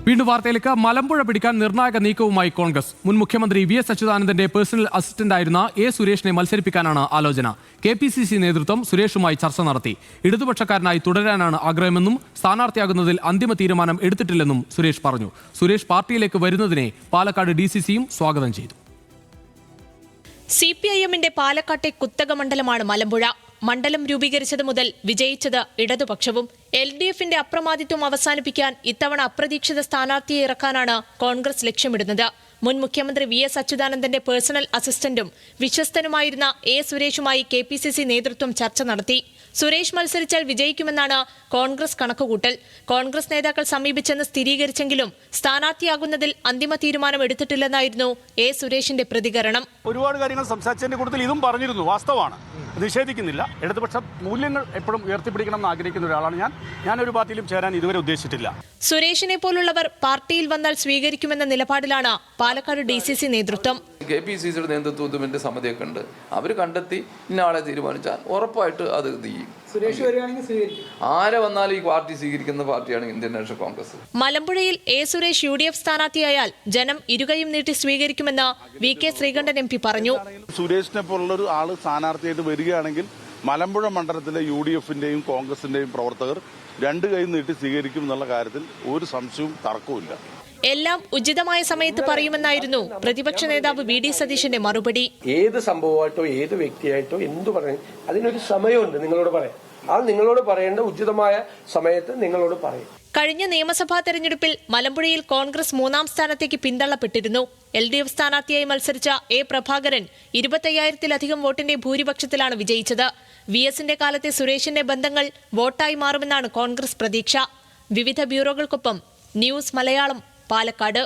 വീണ്ടും വാർത്തയിലേക്ക്. മലമ്പുഴ പിടിക്കാൻ നിർണായക നീക്കവുമായി കോൺഗ്രസ്. മുൻ മുഖ്യമന്ത്രി വി.എസ്. അച്യുതാനന്ദന്റെ പേഴ്സണൽ അസിസ്റ്റന്റായിരുന്ന എ. സുരേഷിനെ മത്സരിപ്പിക്കാനാണ് ആലോചന. കെ.പി.സി.സി നേതൃത്വം സുരേഷുമായി ചർച്ച നടത്തി. ഇടതുപക്ഷക്കാരനായി തുടരാനാണ് ആഗ്രഹമെന്നും സ്ഥാനാർത്ഥിയാകുന്നതിൽ അന്തിമ തീരുമാനം എടുത്തിട്ടില്ലെന്നും സുരേഷ് പറഞ്ഞു. സുരേഷ് പാർട്ടിയിലേക്ക് വരുന്നതിനെ പാലക്കാട് DCCയും സ്വാഗതം ചെയ്തു. CPIM-ന്റെ പാലക്കാട്ടെ കുത്തക മണ്ഡലമാണ് മലമ്പുഴ. മണ്ഡലം രൂപീകരിച്ചത് മുതൽ വിജയിച്ചത് ഇടതുപക്ഷവും. LDF-ന്റെ അപ്രമാദിത്വം അവസാനിപ്പിക്കാൻ ഇത്തവണ അപ്രതീക്ഷിത സ്ഥാനാർത്ഥിയെ ഇറക്കാനാണ് കോൺഗ്രസ് ലക്ഷ്യമിടുന്നത്. മുൻ മുഖ്യമന്ത്രി വി.എസ്. അച്യുതാനന്ദന്റെ പേഴ്സണൽ അസിസ്റ്റന്റും വിശ്വസ്തനുമായിരുന്ന എ. സുരേഷുമായി KPCC നേതൃത്വം ചർച്ച നടത്തി. സുരേഷ് മത്സരിച്ചാൽ വിജയിക്കുമെന്നാണ് കോൺഗ്രസ് കണക്കുകൂട്ടൽ. കോൺഗ്രസ് നേതാക്കൾ സമീപിച്ചെന്ന് സ്ഥിരീകരിച്ചെങ്കിലും സ്ഥാനാർത്ഥിയാകുന്നതിൽ അന്തിമ തീരുമാനം എടുത്തിട്ടില്ലെന്നായിരുന്നു എ. സുരേഷിന്റെ പ്രതികരണം. ഒരുപാട് കാര്യങ്ങൾ സംസാരിച്ചതിന്റെ കൂട്ടത്തിൽ ഇതും പറഞ്ഞിരുന്നു. വാസ്തവമാണ്, നിഷേധിക്കുന്നില്ല. ഇടതുപക്ഷ മൂല്യങ്ങൾ എപ്പോഴും ഉയർത്തിപ്പിടിക്കണം എന്ന് ആഗ്രഹിക്കുന്ന ഒരാളാണ് ഞാൻ ഒരു പാർട്ടിയിലും ചേരാൻ ഇതുവരെ ഉദ്ദേശിച്ചിട്ടില്ല. സുരേഷിനെ പോലുള്ളവർ പാർട്ടിയിൽ വന്നാൽ സ്വീകരിക്കുമെന്ന നിലപാടിലാണ് പാലക്കാട് DCC നേതൃത്വം. KPCCയുടെ നേതൃത്വം എന്റെ സമിതിയൊക്കെ ഉണ്ട്. അവർ കണ്ടെത്തി ഇന്ന ആളെ തീരുമാനിച്ചാൽ ഉറപ്പായിട്ട് അത് ചെയ്യും. സുരേഷ് വരികയാണെങ്കിൽ സ്വീകരിക്കും. ആരെ വന്നാലും ഈ പാർട്ടി സ്വീകരിക്കുന്ന പാർട്ടിയാണ് ഇന്ത്യൻ നാഷണൽ കോൺഗ്രസ്. മലമ്പുഴയിൽ എ. സുരേഷ് UDF സ്ഥാനാർത്ഥിയായാൽ ജനം ഇരുകൈയും നീട്ടി സ്വീകരിക്കുമെന്ന് VK ശ്രീകണ്ഠൻ MP പറഞ്ഞു. സുരേഷിനെ പോലുള്ള ഒരു ആള് സ്ഥാനാർത്ഥിയായിട്ട് വരികയാണെങ്കിൽ മലമ്പുഴ മണ്ഡലത്തിലെ UDF-ന്റെയും കോൺഗ്രസിന്റെയും പ്രവർത്തകർ രണ്ട് കൈ നീട്ടി സ്വീകരിക്കും എന്നുള്ള കാര്യത്തിൽ ഒരു സംശയവും തർക്കവുമില്ല. എല്ലാം ഉചിതമായ സമയത്ത് പറയുമെന്നായിരുന്നു പ്രതിപക്ഷ നേതാവ് VD സതീശന്റെ മറുപടി. ഏത് സംഭവമായിട്ടോ ഏത് വ്യക്തിയായിട്ടോ എന്തു പറയും അതിനൊരു സമയമുണ്ട്. നിങ്ങളോട് പറയാം, അത് നിങ്ങളോട് പറയേണ്ട ഉചിതമായ സമയത്ത് നിങ്ങളോട് പറയും. കഴിഞ്ഞ നിയമസഭാ തെരഞ്ഞെടുപ്പിൽ മലമ്പുഴയിൽ കോൺഗ്രസ് 3ാം സ്ഥാനത്തേക്ക് പിന്തള്ളപ്പെട്ടിരുന്നു. LDF സ്ഥാനാർത്ഥിയായി മത്സരിച്ച A. പ്രഭാകരൻ 25,000-ലധികം വോട്ടിന്റെ ഭൂരിപക്ഷത്തിലാണ് വിജയിച്ചത്. VS-ന്റെ കാലത്തെ സുരേഷിന്റെ ബന്ധങ്ങൾ വോട്ടായി മാറുമെന്നാണ് കോൺഗ്രസ് പ്രതീക്ഷ. വിവിധ ബ്യൂറോകൾക്കൊപ്പം ന്യൂസ് മലയാളം, പാലക്കാട്.